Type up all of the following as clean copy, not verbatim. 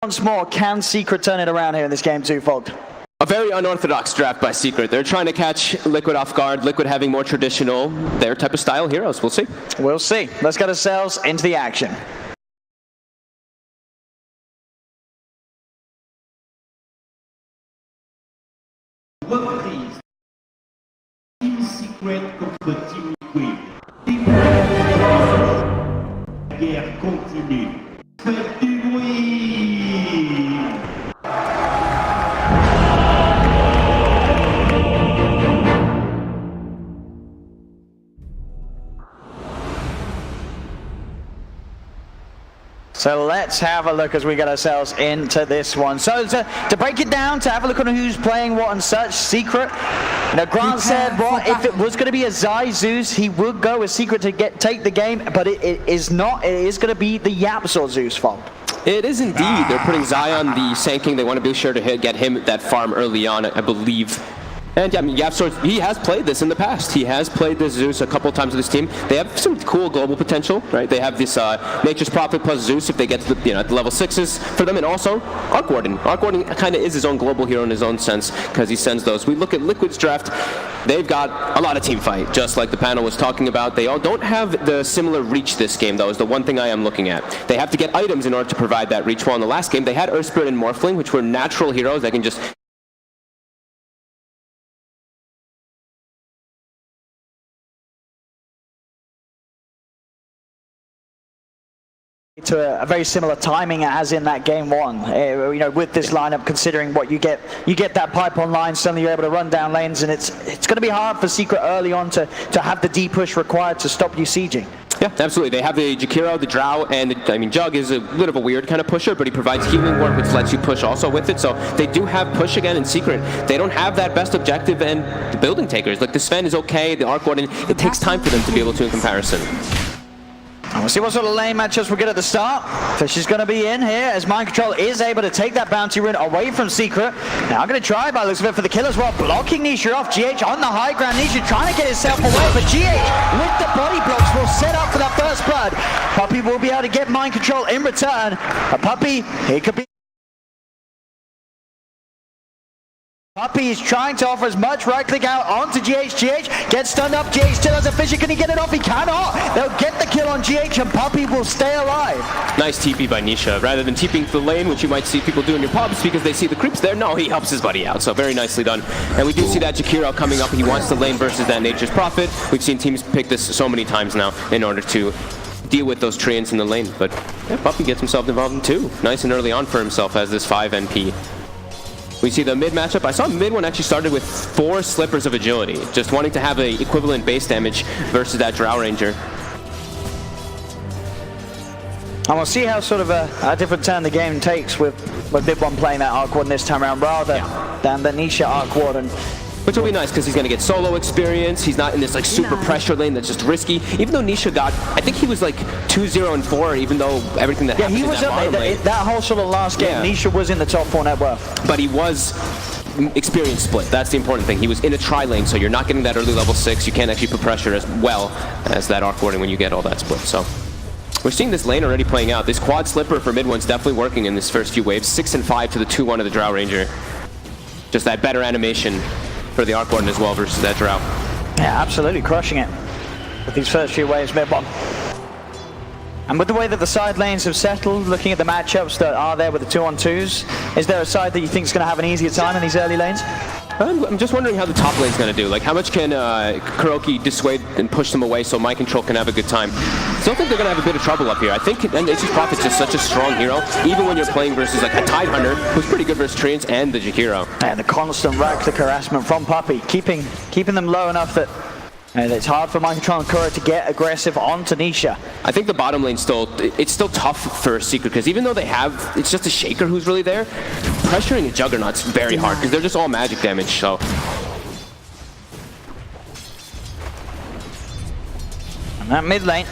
Once more, can Secret turn it around here in this game too, Fogged? A very unorthodox draft by Secret. They're trying to catch Liquid off guard, Liquid having more traditional, their type of style heroes. We'll see. We'll see. Let's get ourselves into the action. Reprise. Team Secret contre Team Liquid. La guerre continue. Faites du bruit! So let's have a look as we get ourselves into this one. So to break it down, to have a look on who's playing what and such, Secret. You know, Grant said, well, if it was going to be a Zai Zeus, he would go with Secret to take the game, but it is not. It is going to be the Yapzor Zeus fault. It is indeed. They're putting Zai on the Sand King. They want to be sure to get him that farm early on, I believe. And I mean, Yapzor, he has played this in the past. He has played this Zeus a couple times with his team. They have some cool global potential, right? They have this Nature's Prophet plus Zeus if they get to the, at the level 6s for them, and also Arc Warden. Arc Warden kind of is his own global hero in his own sense because he sends those. We look at Liquid's draft. They've got a lot of team fight, just like the panel was talking about. They all don't have the similar reach this game, though, is the one thing I am looking at. They have to get items in order to provide that reach. While in the last game, they had Earth Spirit and Morphling, which were natural heroes that can just to a very similar timing as in that game one. You know, with this lineup, considering what you get that pipe online, suddenly you're able to run down lanes, and it's going to be hard for Secret early on to have the D push required to stop you sieging. Yeah, absolutely. They have the Jakiro, the Drow, and Jug is a bit of a weird kind of pusher, but he provides healing work, which lets you push also with it. So they do have push again in Secret. They don't have that best objective and the building takers. Like the Sven is okay, the Arc Warden, it takes time for them to be able to in comparison. And we'll see what sort of lane matchups we get at the start. Fish is going to be in here as Mind Control is able to take that bounty rune away from Secret. Now I'm going to try by the looks of it for the kill as well, blocking Nisha off. GH on the high ground. Nisha trying to get himself away, but GH with the body blocks will set up for that first blood. Puppey will be able to get Mind Control in return. A Puppey, he could be. Puppey is trying to offer as much right click out onto GH. GH gets stunned up. GH still has a Fisher. Can he get it off? He cannot. They'll get the kill on GH and Puppey will stay alive. Nice TP by Nisha. Rather than TPing the lane, which you might see people do in your pubs because they see the creeps there, no, he helps his buddy out. So very nicely done. And we do see that Jakiro coming up. He wants the lane versus that Nature's Prophet. We've seen teams pick this so many times now in order to deal with those treants in the lane. But yeah, Puppey gets himself involved in 2. Nice and early on for himself as this 5 NP. We see the mid matchup. I saw MidOne actually started with 4 slippers of agility, just wanting to have an equivalent base damage versus that Drow Ranger. And we'll see how sort of a different turn the game takes with MidOne playing that Arc Warden this time around rather than the Nisha Arc Warden. Which will be nice because he's going to get solo experience. He's not in this like super pressure lane that's just risky. Even though Nisha got, I think he was like 2-0-4, even though everything that happened he was in that lane. That whole sort of last game, Nisha was in the top 4 net worth. But he was experience split. That's the important thing. He was in a tri lane, so you're not getting that early level 6. You can't actually put pressure as well as that Arc Warden when you get all that split. So we're seeing this lane already playing out. This quad slipper for MidOne's definitely working in this first few waves. 6 and 5 to the 2-1 of the Drow Ranger. Just that better animation for the Arc Warden as well versus that Drow. Yeah, absolutely crushing it with these first few waves, MidOne. And with the way that the side lanes have settled, looking at the matchups that are there with the 2-on-2s, is there a side that you think is going to have an easier time in these early lanes? I'm just wondering how the top lane's going to do. Like, how much can Kuroki dissuade and push them away so Mind Control can have a good time? Still think they're going to have a bit of trouble up here. I think Nature's Prophet's just such a strong hero, even when you're playing versus like a Tidehunter, who's pretty good versus treants, and the Jakiro. And the constant right-click harassment from Puppey, keeping them low enough that it's hard for Mind Control and Kuro to get aggressive onto Nisha. I think the bottom lane it's still tough for Secret because even though they have, it's just a Shaker who's really there, pressuring a Juggernaut's very hard because they're just all magic damage, so. And that mid lane,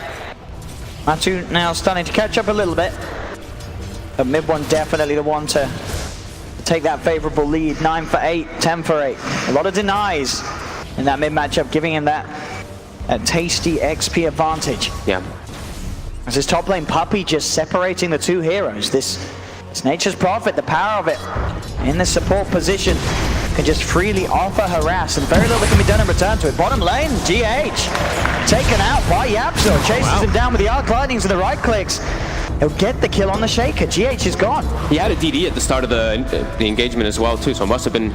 Matu now starting to catch up a little bit. But MidOne definitely the one to take that favorable lead. 9 for 8, 10 for 8. A lot of denies in that mid matchup, giving him that tasty XP advantage. Yeah. As his top lane Puppey just separating the 2 heroes. This It's Nature's Prophet, the power of it. In the support position, can just freely offer harass, and very little can be done in return to it. Bottom lane, GH taken out by Yapzor. Chases him down with the arc lightnings and the right clicks. He'll get the kill on the Shaker. GH is gone. He had a DD at the start of the engagement as well too, so it must have been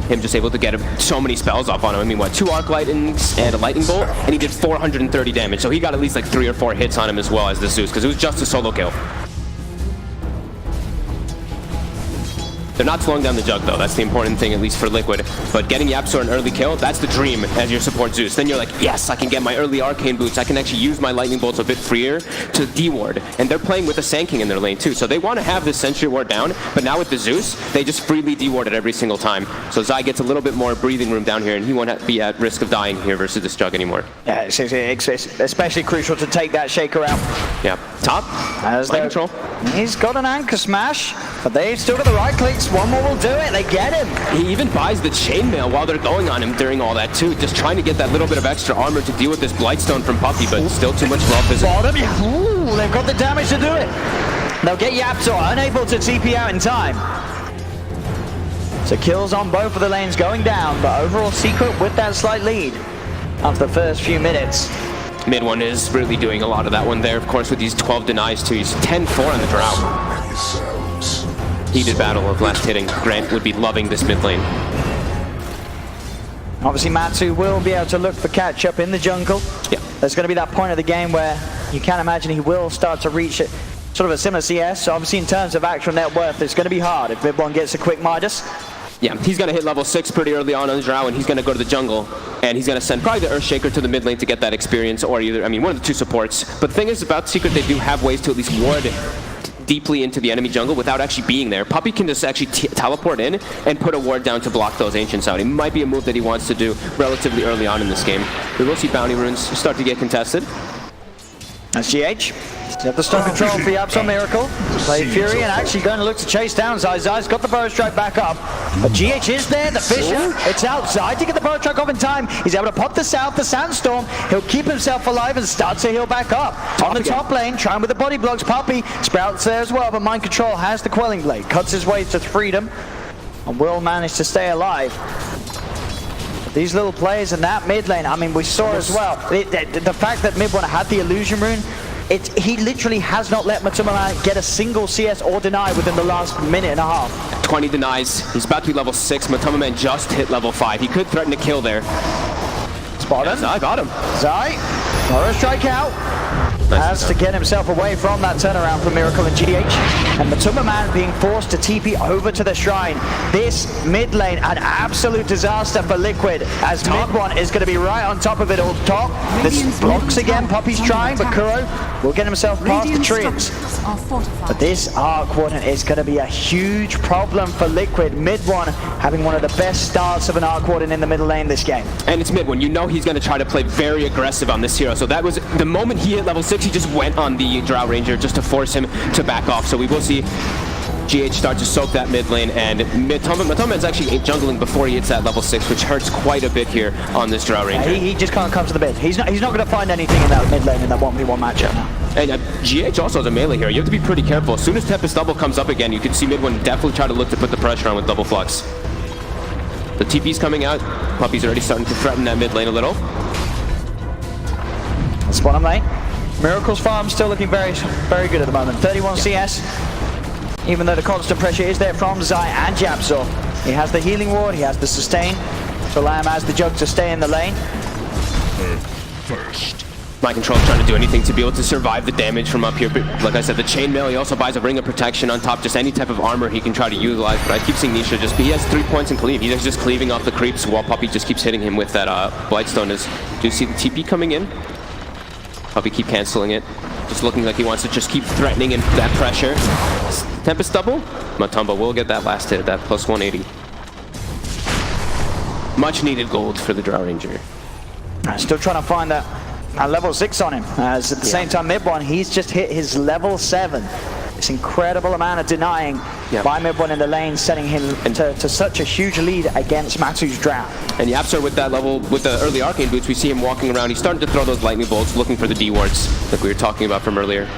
him just able to get so many spells off on him. I mean, what, 2 arc lightnings and a lightning bolt, and he did 430 damage. So he got at least like 3 or 4 hits on him as well as the Zeus, because it was just a solo kill. They're not slowing down the jug though, that's the important thing, at least for Liquid. But getting Yapzor an early kill, that's the dream as your support Zeus. Then you're like, yes, I can get my early arcane boots, I can actually use my lightning bolts a bit freer to D-ward. And they're playing with the Sand King in their lane too, so they want to have this Sentry Ward down, but now with the Zeus, they just freely D-ward it every single time. So Zai gets a little bit more breathing room down here, and he won't be at risk of dying here versus this jug anymore. Yeah, it's especially crucial to take that Shaker out. Yeah, top, mind control. He's got an anchor smash, but they've still got the right clicks. One more will do it. They get him. He even buys the chainmail while they're going on him during all that too, just trying to get that little bit of extra armor to deal with this Blightstone from Puppey, but still too much raw physics. Bottom, ooh, they've got the damage to do it. They'll get Yapzor unable to TP out in time. So kills on both of the lanes going down, but overall Secret with that slight lead after the first few minutes. MidOne is really doing a lot of that one there, of course, with these 12 denies too. He's 10-4 on the drought. Heated battle of last hitting. Grant would be loving this mid lane. Obviously Matsu will be able to look for catch up in the jungle. Yeah. There's going to be that point of the game where you can imagine he will start to reach it, sort of a similar CS. So obviously in terms of actual net worth, it's going to be hard if MidOne gets a quick Midas. Yeah, he's going to hit level 6 pretty early on the Drow, and he's going to go to the jungle, and he's going to send probably the Earthshaker to the mid lane to get that experience, or either, I mean, one of the 2 supports. But the thing is about Secret, they do have ways to at least ward deeply into the enemy jungle without actually being there. Puppey can just actually teleport in and put a ward down to block those Ancients out. It might be a move that he wants to do relatively early on in this game. We will see bounty runes start to get contested. That's GH. He's got the stun control for Yapzor Miracle. Played Fury and actually going to look to chase down Zai. Zai's got the bow strike back up. But GH is there, the Fisher. It's outside to get the bow strike off in time. He's able to pop the South, the Sandstorm. He'll keep himself alive and start to heal back up. On the top lane, trying with the body blocks. Puppey, Sprout's there as well, but Mind Control has the Quelling Blade. Cuts his way to freedom and will manage to stay alive. These little plays in that mid lane, I mean, we saw as well, the fact that MidOne had the Illusion Rune, he literally has not let Matuma get a single CS or deny within the last minute and a half. 20 denies. He's about to be level 6. Matuma Man just hit level 5. He could threaten a kill there. Spot him. Zai got him. Zai, another strike out. Has to get himself away from that turnaround for Miracle and GH. And Matuma Man being forced to TP over to the shrine. This mid lane, an absolute disaster for Liquid, as MidOne is going to be right on top of it all top. This blocks again, Puppey's trying, but Kuro will get himself past the trees. But this Arc Warden is going to be a huge problem for Liquid. MidOne having one of the best starts of an Arc Warden in the middle lane this game. And it's MidOne. You know he's going to try to play very aggressive on this hero. So that was the moment he hit level 6, he just went on the Drow Ranger just to force him to back off. So we will see GH start to soak that mid lane, and Matoma is actually jungling before he hits that level 6, which hurts quite a bit here on this Drow Ranger. He just can't come to the mid. He's not going to find anything in that mid lane in that 1v1 matchup now. And GH also has a melee here. You have to be pretty careful. As soon as Tempest Double comes up again, you can see MidOne definitely try to look to put the pressure on with Double Flux. The TP's coming out. Puppey's already starting to threaten that mid lane a little. That's bottom lane. Miracle's farm still looking very, very good at the moment. 31 CS, even though the constant pressure is there from Zai and Yapzor. He has the healing ward, he has the sustain, so Lamb has the jug to stay in the lane. First. Mind Control trying to do anything to be able to survive the damage from up here. But like I said, the chainmail, he also buys a ring of protection on top, just any type of armor he can try to utilize. But I keep seeing Nisha just, he has 3 points in cleave. He's just cleaving off the creeps while Puppey just keeps hitting him with that Blightstone. Do you see the TP coming in? Puppey keep canceling it. Just looking like he wants to just keep threatening and that pressure. Tempest Double? Matumba will get that last hit, that plus 180. Much needed gold for the Drow Ranger. Still trying to find that level 6 on him. As at the same time, MidOne, he's just hit his level 7. This incredible amount of denying by MidOne in the lane, setting him to such a huge lead against Matsu's Drow. And Yapzor with that level, with the early Arcane Boots, we see him walking around. He's starting to throw those lightning bolts, looking for the D-wards like we were talking about from earlier.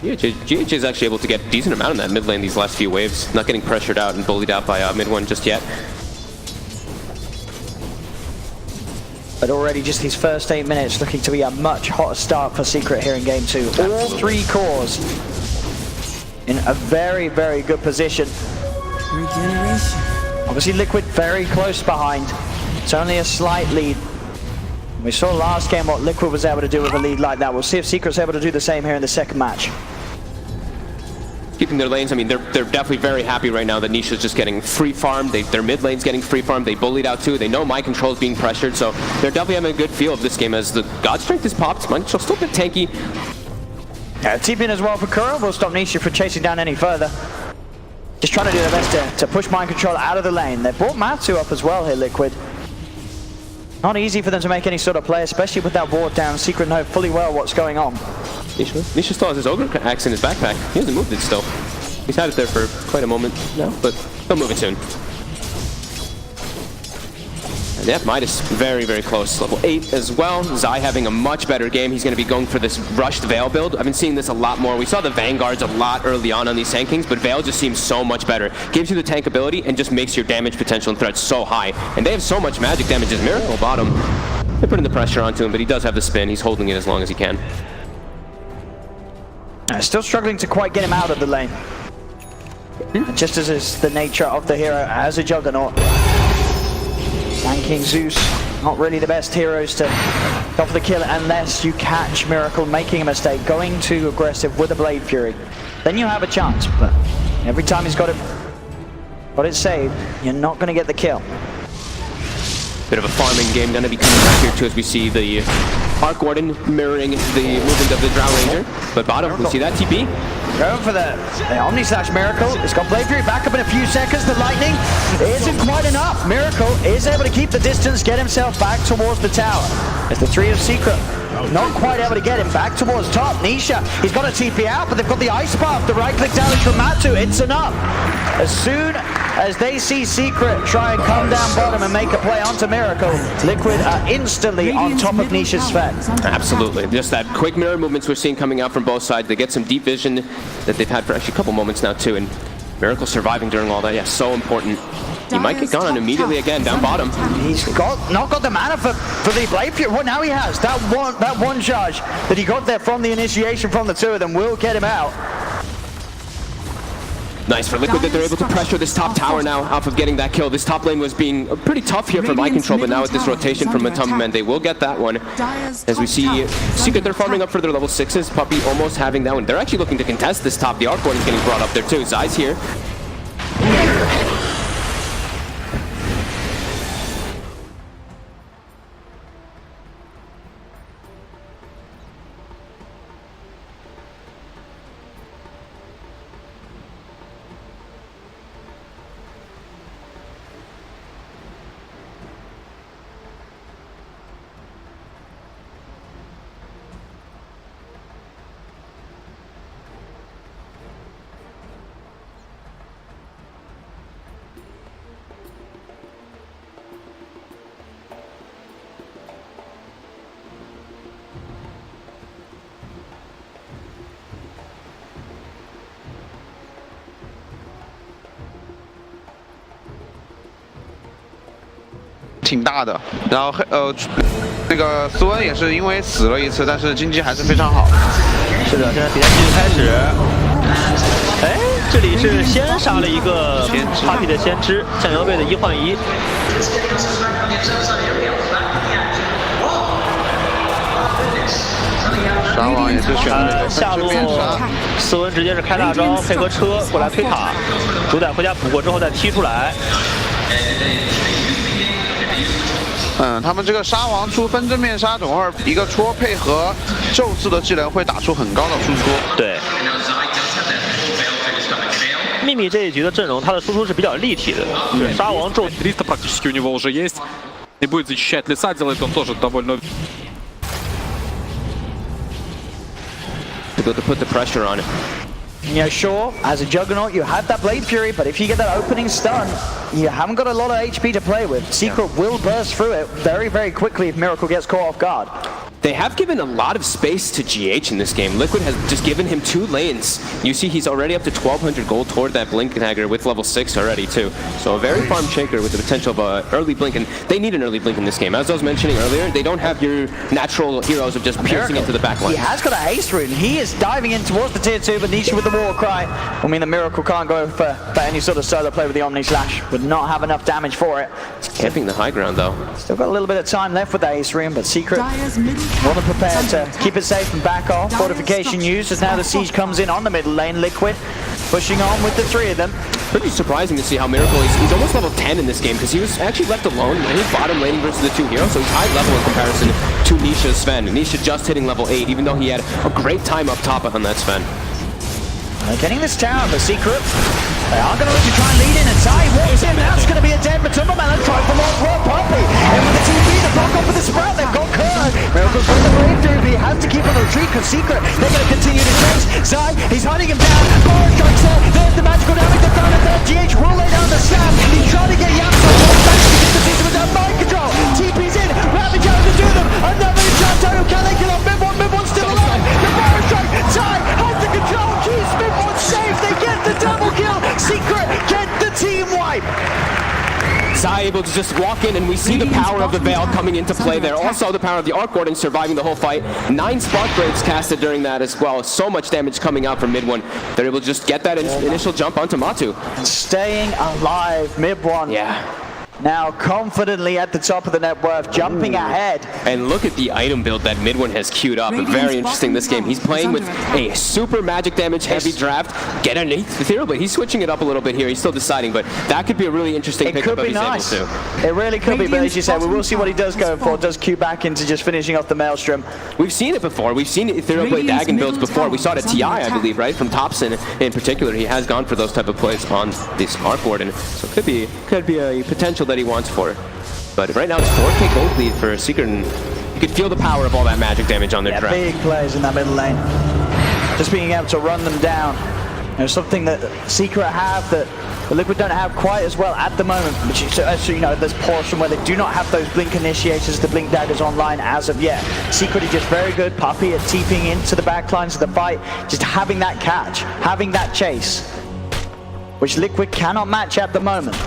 GH is actually able to get a decent amount in that mid lane these last few waves. Not getting pressured out and bullied out by MidOne just yet. But already just these first 8 minutes looking to be a much hotter start for Secret here in Game 2. All 3 cores in a very, very good position. Regeneration. Obviously Liquid very close behind. It's only a slight lead. We saw last game what Liquid was able to do with a lead like that. We'll see if Secret's able to do the same here in the second match. Keeping their lanes, I mean, they're definitely very happy right now that Nisha's just getting free farmed. Their mid lane's getting free farmed. They bullied out too. They know Mind Control is being pressured, so they're definitely having a good feel of this game as the God Strength is popped. Mind Control still a bit tanky. Yeah, TP in as well for Kuro. Will stop Nisha from chasing down any further. Just trying to do their best to push Mind Control out of the lane. They brought Matsu up as well here, Liquid. Not easy for them to make any sort of play, especially with that ward down. Secret know fully well what's going on. Nisha still has his Ogre axe in his backpack. He hasn't moved it still. He's had it there for quite a moment now, but he'll move it soon. And yeah, Midas very, very close. Level 8 as well. Zai having a much better game. He's going to be going for this rushed Veil build. I've been seeing this a lot more. We saw the Vanguards a lot early on these tankings, but Veil just seems so much better. Gives you the tank ability and just makes your damage potential and threat so high. And they have so much magic damage as Miracle bottom. They're putting the pressure onto him, but he does have the spin. He's holding it as long as he can. Still struggling to quite get him out of the lane. Just as is the nature of the hero as a Juggernaut. Tanking Zeus, not really the best heroes to go for the kill unless you catch Miracle making a mistake, going too aggressive with a Blade Fury. Then you have a chance, but every time he's got it saved, you're not going to get the kill. Bit of a farming game going to be coming back here too as we see the Arc Warden mirroring the movement of the Drow Ranger. But bottom, we see that TP. Going for the Omni Slash Miracle. It's got Blade Fury back up in a few seconds. The lightning isn't quite enough. Miracle is able to keep the distance, get himself back towards the tower. As the 3 of Secret not quite able to get him back towards top. Nisha, he's got a TP out, but they've got the Ice Path. The right click damage from Matsu, it's enough. As soon as they see Secret try and come down bottom and make a play onto Miracle, Liquid are instantly on top of Nisha's Sven. Absolutely. Just that quick mirror movements we're seeing coming out from both sides. They get some deep vision that they've had for actually a couple moments now too, and Miracle surviving during all that, yeah, so important. He might get gone immediately again down bottom. He's not got the mana for the Blade Fury. Well, now he has. That one charge that he got there from the initiation from the 2 of them will get him out. Nice for Liquid that they're able to pressure this top tower now off of getting that kill. This top lane was being pretty tough here for Mind Control, but now with this rotation from Matumman, they will get that one. As we see Secret, they're farming up for their level 6s. Puppey almost having that one. They're actually looking to contest this top. The Arc Warden is getting brought up there too. Zai's here.挺大的，然后那个斯温也是因为死了一次，但是经济还是非常好。是的，现在比赛继续开始。哎，这里是先杀了一个 Puppey 的先知，酱油队的1换1。杀王也是选了下路斯温直接是开大招，配合车过来推塔，主宰回家补过之后再踢出来。他们这个杀王出分正面杀，等会儿一个戳配合宙斯的技能会打出很高的输出。对。秘密这一局的阵容，他的输出是比较立体的。杀王宙 300 практически у него уже есть. Не будет защищать лица, делает он тоже довольно... To put the pressure on it. Yeah, sure, as a Juggernaut, you have that Blade Fury, but if you get that opening stun, you haven't got a lot of HP to play with. Secret will burst through it very, very quickly if Miracle gets caught off guard. They have given a lot of space to GH in this game. Liquid has just given him 2 lanes. You see he's already up to 1200 gold toward that Blink Dagger with level 6 already too. So a very farm shaker with the potential of an early Blink, and they need an early Blink in this game. As I was mentioning earlier, they don't have your natural heroes of just piercing into the back line. He has got a haste rune. He is diving in towards the tier 2, but Nisha with the war cry. I mean, the Miracle can't go for any sort of solo play with the Omni Slash. Would not have enough damage for it. Camping the high ground though. Still got a little bit of time left with the haste rune, but Secret more than prepared to keep it safe and back off. Fortification used as now the siege comes in on the middle lane. Liquid pushing on with the 3 of them. Pretty surprising to see how Miracle he's almost level 10 in this game, because he was actually left alone and he's bottom laning versus the 2 heroes, so he's high level in comparison to Nisha's Sven. Nisha just hitting level 8, even though he had a great time up top on that Sven. They're getting this tower, the Secret. They are going to look to try and lead in, and Zai walks in. That's going to be a dead Matumba Man. Let's try for more as well. Poppy. And with the TP, the block off with the sprout. They've got Kurd. Miracle's with the breakthrough, but he has to keep on the retreat because Secret, they're going to continue to chase. Zai, he's hunting him down. Boris strikes there. There's the magical damage. They found it there. GH will lay down the stab. He's trying to get Yamsa. Back to get the system without mind control. TP's in. Ravage out to do them. Another shot. Total. Can they kill off MidOne? MidOne's still alive. The Boris strike. Zai has the control. Keeps MidOne safe. They get the double kill. Secret get the team wipe. Zai able to just walk in, and we see the power of the Veil coming into play there. Also the power of the Arc Warden surviving the whole fight. 9 Spark Blades casted during that as well. So much damage coming out from MidOne. They're able to just get that initial jump onto Matu. And staying alive, MidOne. Yeah. Now confidently at the top of the net worth, jumping ahead. And look at the item build that MidOne has queued up. Very interesting this game. He's playing with a super magic damage heavy draft. Get underneath the Ethereal, but he's switching it up a little bit here. He's still deciding, but that could be a really interesting pickup if he's able to. It really could be, but as you said, we will see what he does go for. Does queue back into just finishing off the Maelstrom. We've seen it before. We've seen Ethereal Blade Dagon builds before. We saw it at TI, I believe, right? From Thompson in particular. He has gone for those type of plays on this Arc Warden. So it could be a potential that he wants for it. But right now it's 4k gold lead for Secret, and you could feel the power of all that magic damage on their draft. Big plays in that middle lane. Just being able to run them down. There's something that Secret have that the Liquid don't have quite as well at the moment. Which is, you know, there's portion where they do not have those blink initiators, the blink daggers online as of yet. Secret is just very good, Puppy, at TPing into the back lines of the fight, just having that catch, having that chase, which Liquid cannot match at the moment.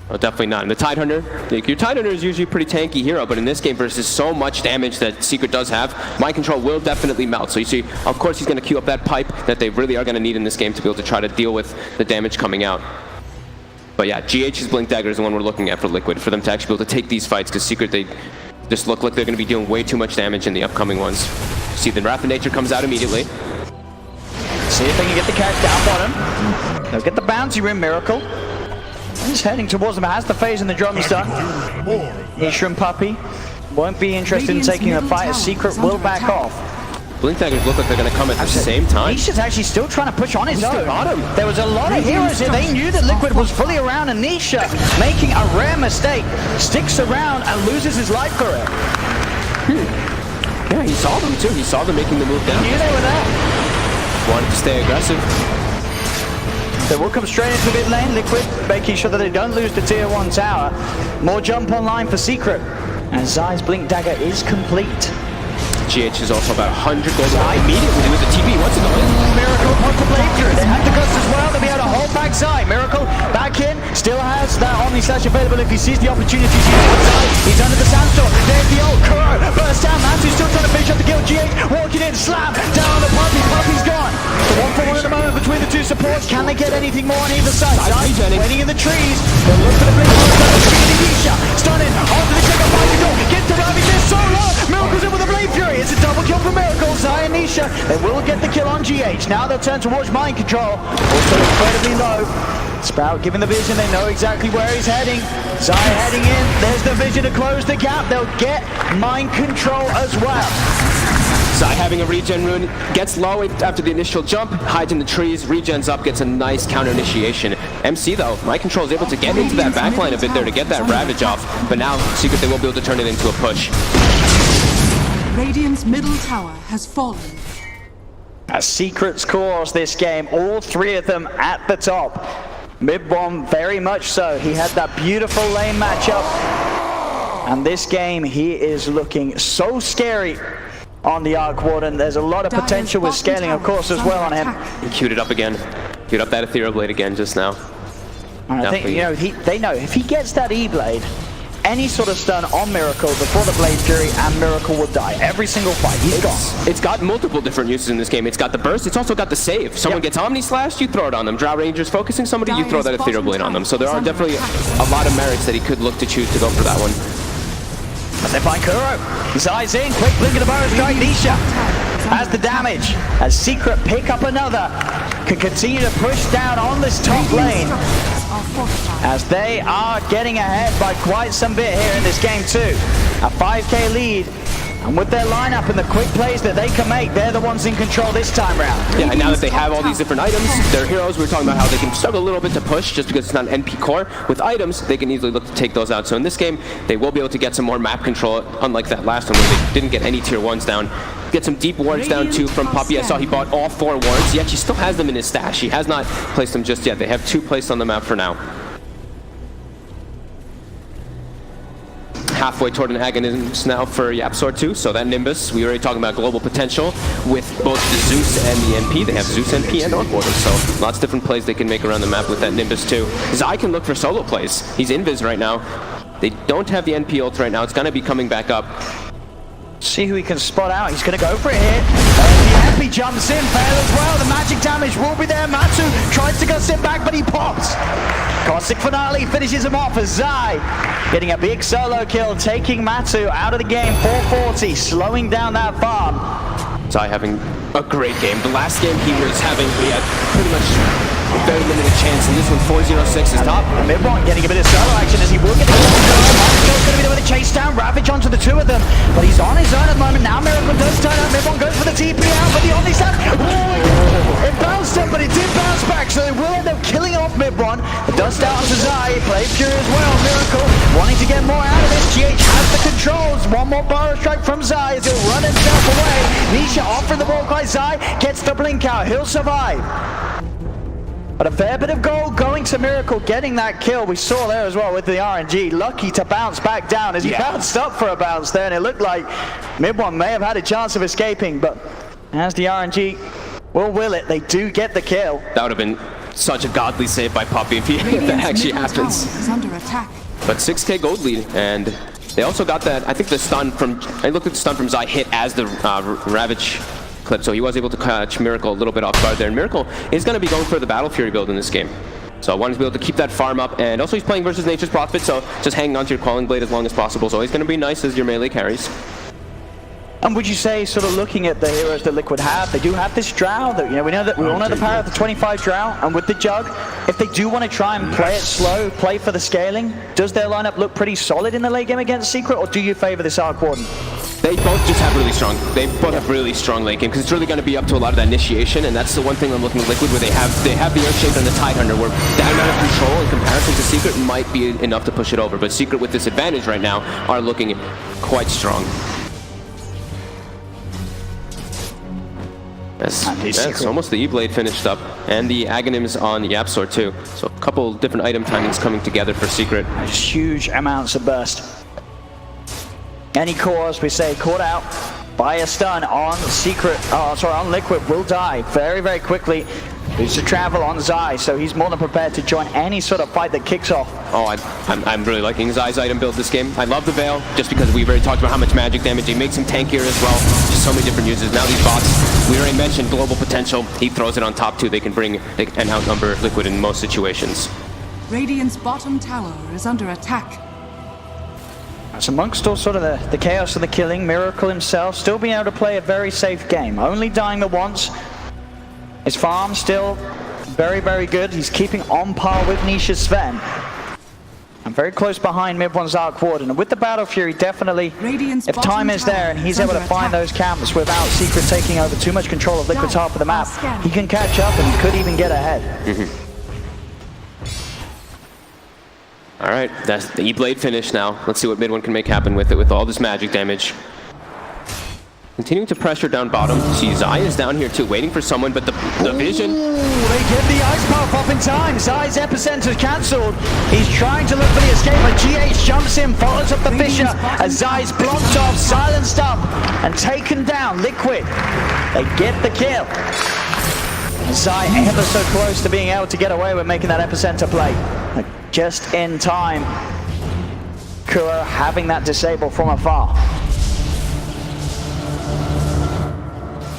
Oh, definitely not. And the Tidehunter, your Tidehunter is usually a pretty tanky hero, but in this game versus so much damage that Secret does have, Mind Control will definitely melt. So you see, of course he's going to queue up that pipe that they really are going to need in this game to be able to try to deal with the damage coming out. But yeah, GH's Blink Dagger is the one we're looking at for Liquid, for them to actually be able to take these fights, because Secret, they just look like they're going to be dealing way too much damage in the upcoming ones. See, the Wrath of Nature comes out immediately. See if they can get the catch down bottom. They'll get the bounty rim, Miracle. He's heading towards them, has the phase and the drum he's done. Nisha and Puppy won't be interested in taking the fight, as Secret will back off. Blink Daggers look like they're going to come at the same time. Nisha's actually still trying to push on his own. Bottom. There was a lot of heroes here. They knew that Liquid was fully around, and Nisha, making a rare mistake, sticks around and loses his life for it. Yeah, he saw them too. He saw them making the move down. He knew they were there. Wanted to stay aggressive. They will come straight into mid lane, Liquid, making sure that they don't lose the tier 1 tower. More jump online for Secret. And Zai's Blink Dagger is complete. GH is also about 100 gold immediately with the TP. What's it going? Miracle wants to play through. They have the guts as well. They'll be able to hold back Zai. Miracle back in. Still has that Omni Slash available if he sees the opportunity to use it. He's under the sandstorm. There's the ult. Kuro burst down. Matu's still trying to finish up the kill. GH walking in. Slam down on the Puppy. Puppy's gone. So 1-for-1 at the moment between the 2 supports. Can they get anything more on either side? Zai's waiting in the trees. They'll look for the blink. Stunning. Onto the second bicycle. Gets to Ravage. They're so low. Miracle's in with a Blade Fury. It's a double kill for Miracle. Zai and Nisha. They will get the kill on GH. Now they'll turn towards Mind Control. Also incredibly low. Sprout giving the vision. They know exactly where he's heading. Zai heading in. There's the vision to close the gap. They'll get Mind Control as well. Zai having a regen rune, gets low after the initial jump, hides in the trees, regens up, gets a nice counter initiation. MC though, Mind Control is able to get into that backline a bit there to get that Ravage off, but now Secret, they won't be able to turn it into a push. Radiant's middle tower has fallen. As Secret scores this game, all 3 of them at the top. MidOne very much so. He had that beautiful lane matchup. And this game, he is looking so scary on the Arc Warden. There's a lot of potential with scaling, of course, as well on him. He queued it up again. Queued up that Ethereal Blade again just now. And I think, you know, they know if he gets that E-Blade, any sort of stun on Miracle before the Blade Fury, and Miracle will die. Every single fight, he's gone. It's got multiple different uses in this game. It's got the burst, it's also got the save. Someone gets Omni Slash, you throw it on them. Drow Ranger's focusing somebody, you throw that Ethereal Blade on them. So there are definitely a lot of merits that he could look to choose to go for that one. As they find Kuro, his eyes in, quick blink of the Burrow Strike, Nisha has the damage. As Secret pick up another, can continue to push down on this top lane. As they are getting ahead by quite some bit here in this game too. A 5k lead. And with their lineup and the quick plays that they can make, they're the ones in control this time round. Yeah, and now that they have all these different items, their heroes, we were talking about how they can struggle a little bit to push just because it's not an NP core. With items, they can easily look to take those out. So in this game, they will be able to get some more map control, unlike that last one where they didn't get any tier 1s down. Get some deep wards down too from Poppy. I saw he bought all 4 wards. He actually still has them in his stash. He has not placed them just yet. They have 2 placed on the map for now. Halfway toward an agonism now for YapzOr 2, so that Nimbus, we were already talking about global potential with both the Zeus and the NP. They have Zeus NP and Onboarded, so lots of different plays they can make around the map with that Nimbus too. Zai can look for solo plays. He's invis right now. They don't have the NP ult right now. It's going to be coming back up. See who he can spot out. He's going to go for it here. The MP jumps in, fail as well. The magic damage will be there. Matsu tries to go sit back, but he pops. Caustic Finale finishes him off as Zai getting a big solo kill, taking Matsu out of the game. 440, slowing down that farm. Zai having a great game. The last game he had pretty much a very limited chance, and this one 406 is top. And MidOne getting a bit of solo action as he will get the Marco's going to be the one to chase down Ravage onto the 2 of them, but he's on his own at the moment. Now Miracle does turn out. MidOne goes for the TP out, but the Omni Slash, it bounced up, but it did bounce back, so they will end up killing off MidOne. The dust out onto Zai, Blade Fury as well. Miracle wanting to get more out of this. GH has the controls. One more Burrow Strike from Zai as he'll run himself away. Nisha offering the wall by Zai, gets the blink out. He'll survive. But a fair bit of gold going to Miracle, getting that kill. We saw there as well with the RNG. Lucky to bounce back down as he bounced up for a bounce there, and it looked like MidOne may have had a chance of escaping, but as the RNG will it, they do get the kill. That would have been such a godly save by Poppy if that actually happens. But 6k gold lead, and they also got that, I think the stun from, I looked at the stun from Zai hit as the Ravage clip, so he was able to catch Miracle a little bit off guard there. And Miracle is going to be going for the Battle Fury build in this game. So I wanted to be able to keep that farm up, and also he's playing versus Nature's Prophet, so just hanging on to your Quelling Blade as long as possible. So he's going to be nice as your melee carries. And would you say, sort of looking at the heroes that Liquid have, they do have this Drow, that, you know, we all know the power of the 25 Drow, and with the Jug, if they do want to try and play it slow, play for the scaling, does their lineup look pretty solid in the late game against Secret, or do you favor this Arc Warden? They both just have really strong, have really strong late game, because it's really going to be up to a lot of that initiation, and that's the one thing I'm looking at Liquid, where they have the Earthshaker and the Tidehunter, where that amount of control in comparison to Secret might be enough to push it over, but Secret with this advantage right now are looking quite strong. That's almost the E-Blade finished up, and the Aghanims on YapzOr too. So a couple different item timings coming together for Secret. Huge amounts of burst. Any cores, we say, caught out by a stun on Secret, on Liquid, will die very, very quickly. Needs to travel on Zai, so he's more than prepared to join any sort of fight that kicks off. Oh, I'm really liking Zai's item build this game. I love the Veil, just because we've already talked about how much magic damage. He makes him tankier as well. Just so many different uses. Now these bots, we already mentioned global potential. He throws it on top too. They can outnumber Liquid in most situations. Radiant's bottom tower is under attack. So amongst all sort of the chaos and the killing, Miracle himself still being able to play a very safe game. Only dying the once. His farm still very, very good. He's keeping on par with Nisha's Sven. And very close behind MidOne's Arc Warden. And with the Battle Fury, definitely, if time is there and he's able to find those camps without Secret taking over too much control of Liquid's half of the map, he can catch up and he could even get ahead. All right, that's the E-Blade finish now. Let's see what MidOne can make happen with it, with all this magic damage. Continuing to pressure down bottom. See, Zai is down here too, waiting for someone, but the vision. Ooh, they get the ice puff off in time. Zai's epicenter cancelled. He's trying to look for the escape, but GH jumps in, follows up the Fissure as Zai's blocked off, silenced up, and taken down. Liquid, they get the kill. Zai ever so close to being able to get away with making that epicenter play. Just in time. Kuro having that disabled from afar.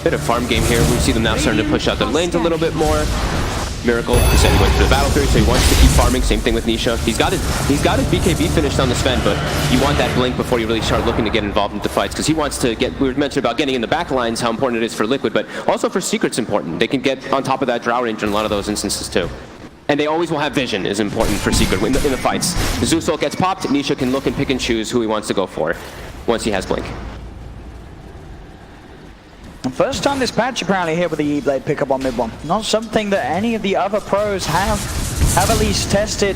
Bit of farm game here. We see them now starting to push out their lanes a little bit more. Miracle, he said he went for the battle period, so he wants to keep farming. Same thing with Nisha. He's got his BKB finished on the Sven, but you want that blink before you really start looking to get involved into fights, because he wants to get. We were mentioning about getting in the back lines, how important it is for Liquid, but also for Secret's important. They can get on top of that Drow range in a lot of those instances too. And they always will have vision is important for Secret in the fights. The Zeus ult gets popped, Nisha can look and pick and choose who he wants to go for once he has blink. First time this patch apparently here with the E-Blade pickup on mid one. Not something that any of the other pros have at least tested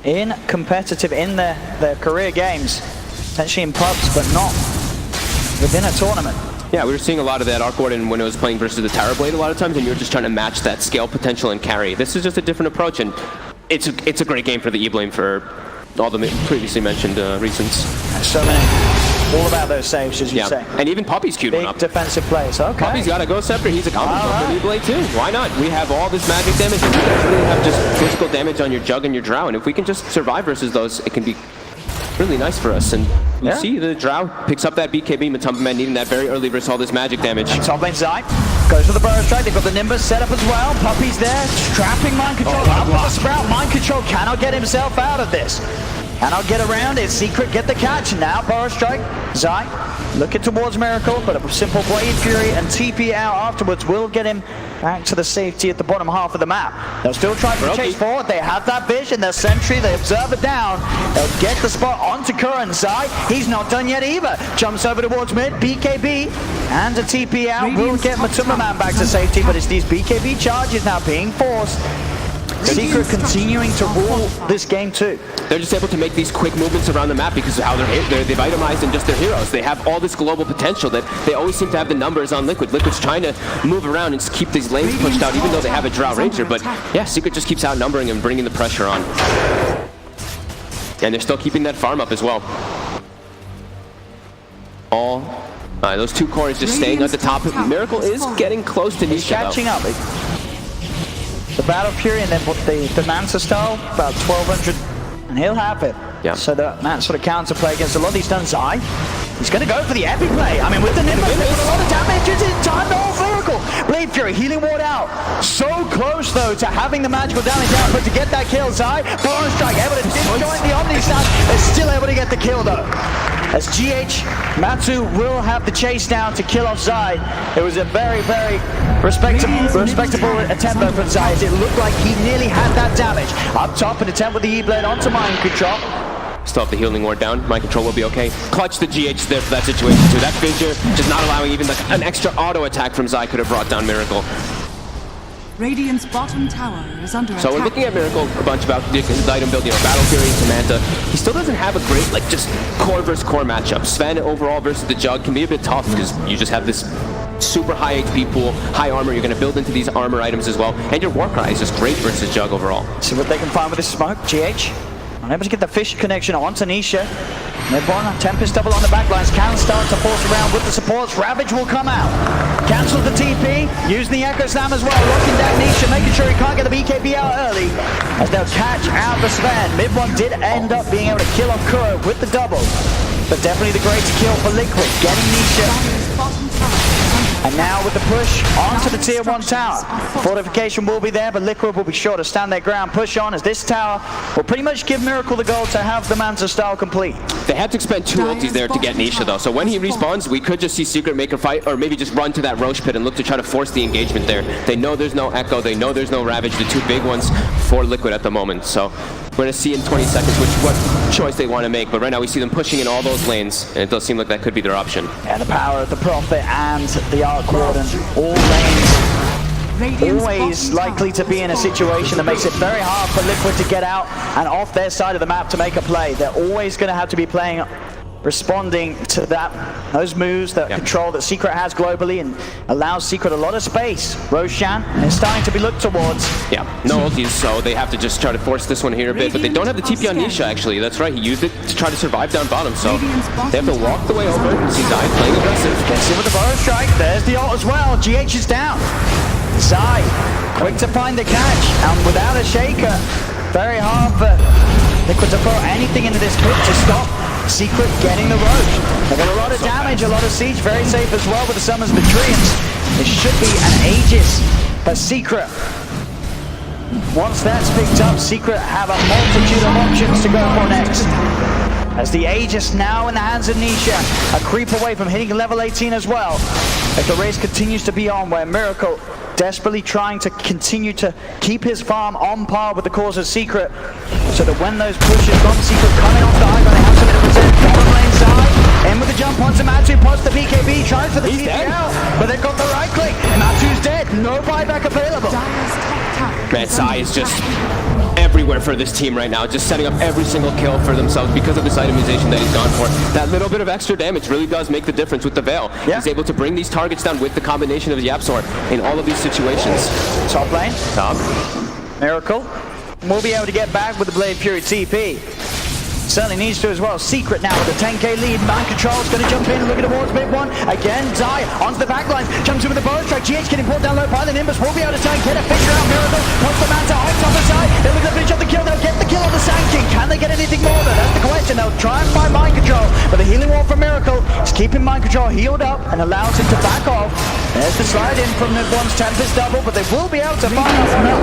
in competitive in their career games. Potentially in pubs, but not within a tournament. Yeah, we were seeing a lot of that Arc Warden when it was playing versus the Tower Blade a lot of times, and you were just trying to match that scale potential and carry. This is just a different approach, and it's a great game for the E-Blade for all the previously mentioned reasons. So many. All about those saves, as you say. And even Puppy's queued one Big up. defensive plays, okay. Puppy's got to go separate. He's a combo for E-Blade too. Why not? We have all this magic damage, and you guys really have just physical damage on your Jug and your Drow, and if we can just survive versus those, it can be really nice for us. And you see the Drow picks up that BKB, Matumba Man needing that very early versus all this magic damage. Top lane Zai goes for the burrow strike. They've got the Nimbus set up as well. Puppy's there, trapping Mind Control up with the Sprout. Mind Control cannot get himself out of this. Cannot get around it. Secret get the catch. Now burrow strike. Zai looking towards Miracle, but a simple Blade Fury and TP out afterwards will get him back to the safety at the bottom half of the map. They'll still try to chase forward. They have that vision. Their sentry, they observe it down. They'll get the spot onto Curran. Zai, he's not done yet either. Jumps over towards mid. BKB and a TP out will get Matumba Man back to safety, but it's these BKB charges now being forced. Secret continuing to rule this game too. They're just able to make these quick movements around the map because of how they've itemized in just their heroes. They have all this global potential that they always seem to have the numbers on Liquid. Liquid's trying to move around and keep these lanes pushed out, even though they have a Drow Ranger. But yeah, Secret just keeps outnumbering and bringing the pressure on. And they're still keeping that farm up as well. Those two cores just staying at the top. Miracle is getting close to Nisha, catching up. The Battle Fury and then the Manta style, about 1200, and he'll have it. Yeah. So that sort of counterplay against a lot of these done. Zai, he's going to go for the epic play. I mean, with the Nimbus, they put a lot of damage into time. Oh, Miracle! Blade Fury, healing ward out. So close, though, to having the magical damage out, but to get that kill, Zai, Burrow Strike, able to disjoin the Omni Staff, they're still able to get the kill, though. As GH, Matsu will have the chase down to kill off Zai. It was a very, very respectable attempt though from Zai, as it looked like he nearly had that damage. Up top, an attempt with the E-Blade onto Mind Control. Still have the healing ward down. Mind Control will be okay. Clutch the GH there for that situation too. That Fissure just not allowing even an extra auto attack from Zai could have brought down Miracle. Radiant's bottom tower is under attack. So we're looking at Miracle a bunch about his item build, Battle Fury, Samantha. He still doesn't have a great, just core versus core matchup. Sven overall versus the Jug can be a bit tough because you just have this super high HP pool, high armor. You're going to build into these armor items as well. And your Warcry is just great versus Jug overall. See what they can find with this smoke. GH unable to get the fish connection onto Nisha. MidOne, Tempest double on the backlines, can start to force around with the supports. Ravage will come out. Cancels the TP, using the Echo Slam as well, locking down Nisha, making sure he can't get the BKB out early, as they'll catch out the Sven. MidOne did end up being able to kill off Kuro with the double, but definitely the great kill for Liquid, getting Nisha. And now with the push onto the tier 1 tower. Fortification will be there, but Liquid will be sure to stand their ground, push on, as this tower will pretty much give Miracle the goal to have the Manta style complete. They had to spend 2 ultis there to get Nisha though, so when he respawns, we could just see Secret make a fight, or maybe just run to that Roche pit and look to try to force the engagement there. They know there's no Echo, they know there's no Ravage, the 2 big ones for Liquid at the moment. So we're going to see in 20 seconds what choice they want to make, but right now we see them pushing in all those lanes, and it does seem like that could be their option. Yeah, the power of the Prophet and the Arc Warden, all lanes, always likely to be in a situation that makes it very hard for Liquid to get out and off their side of the map to make a play. They're always going to have to be playing responding to those moves, that control that Secret has globally, and allows Secret a lot of space. Roshan is starting to be looked towards. Yeah, no ultis, so they have to just try to force this one here a bit, but they don't have the TP on Nisha, actually. That's right, he used it to try to survive down bottom, so they have to walk the way over. See Zai playing aggressive. Gets in with the Burrow Strike. There's the ult as well. GH is down. Zai, quick to find the catch, and without a shaker, very hard for Liquid to throw anything into this pit to stop Secret getting the roach. They got a lot of damage, a lot of siege, very safe as well with the Summons Betrayance. It should be an Aegis for Secret. Once that's picked up, Secret have a multitude of options to go for next. As the Aegis now in the hands of Nisha, a creep away from hitting level 18 as well. As the race continues to be on, where Miracle desperately trying to continue to keep his farm on par with the cause of Secret, so that when those pushes from Secret coming off the high ground, they have some represent bottom lane side. In with the jump onto Matsu, posts the BKB, tries for the TPL, but they've got the right click, and Matsu's dead, no buyback available. Man, Zai is just everywhere for this team right now, just setting up every single kill for themselves because of this itemization that he's gone for. That little bit of extra damage really does make the difference with the Veil. Yeah. He's able to bring these targets down with the combination of the Yapsor in all of these situations. Top lane. Top. Miracle will be able to get back with the Blade Fury TP. Certainly needs to as well. Secret now with a 10k lead. Mind Control's going to jump in, looking towards MidOne. Again, Zai onto the back lines. Jumps in with the Burrow Strike. GH getting pulled down low by the Nimbus. Will be able to try and get a figure out. Miracle puts the Manta on top of the side. They're looking to finish up the kill. They'll get the kill on the Sand King. Can they get anything more though? That's the question. They'll try and find Mind Control. But the healing wall from Miracle is keeping Mind Control healed up and allows him to back off. There's the slide in from MidOne's Tempest double, but they will be able to find out from him.